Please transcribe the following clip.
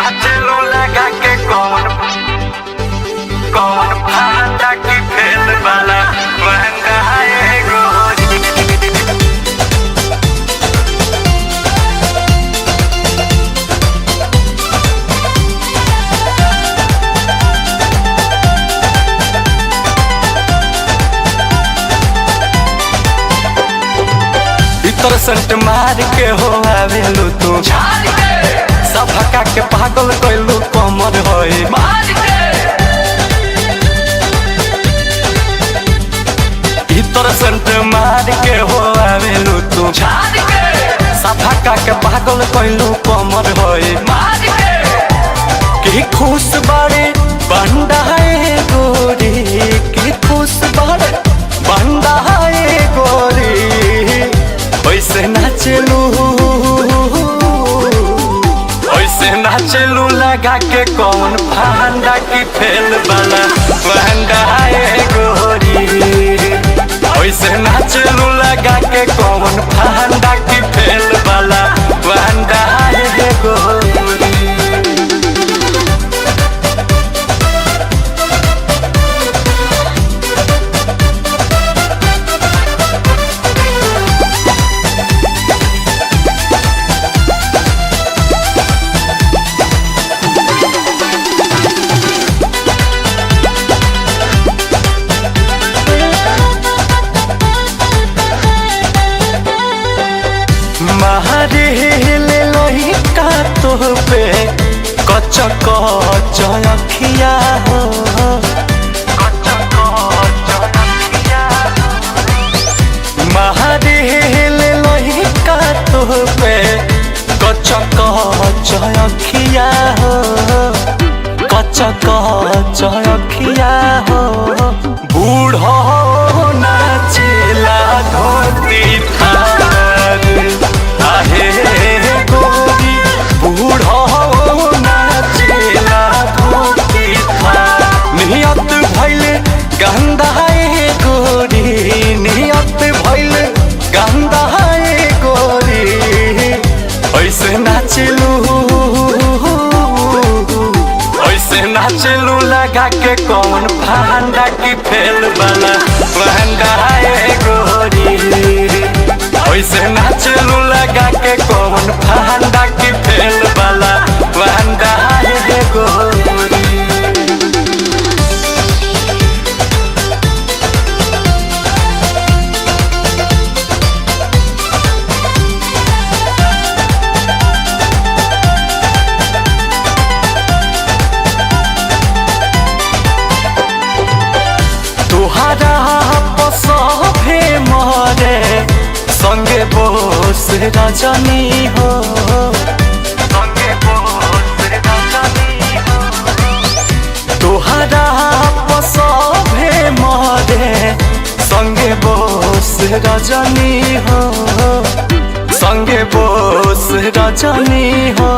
नाचलू लगा के कौन कौन भांडा की फेल वाला महंगा है गोरी। इतर संट मार के हो आवेलू तू सब हका के पागल कैलू कमर होई इतर संट मार के हो आवेलू तू सब हका के पागल कैलू कमर होई कि खुश बड़े बंदा है गोरी कि खुश बड़े बंदा है गोरी वैसे नाचलू लगा के कौन भांडा की फेल वाला महंगा है गोरी। वैसे नाचलू लगा के कौन भांडा की फेल वाला महंगा है गोरी। ले लोही का तो पे कच्चा अखिया हो ले लोही का तो पे कच्चा अखिया हो कच्चा अखिया हो बूढ़ो नाचेला धोती थार आहे गोरी बूढ़ो नाचेला धोती थार नियत भइल गंदा है गोरी नियत भइल गंदा है गोरी ऐसे नाचलू लगा के कौन भांडा की फेल वाला महंगा है गोरी। ऐसे नाचलू लगा के कौन भांडा की फेल वाला महंगा है गोरी। तुहरा पसभे मरे संगे बोस रजनी हो संगे बोस रजनी हो तुहरा पसभे मरे संगे बोस रजनी हो संगे बोस रजनी हो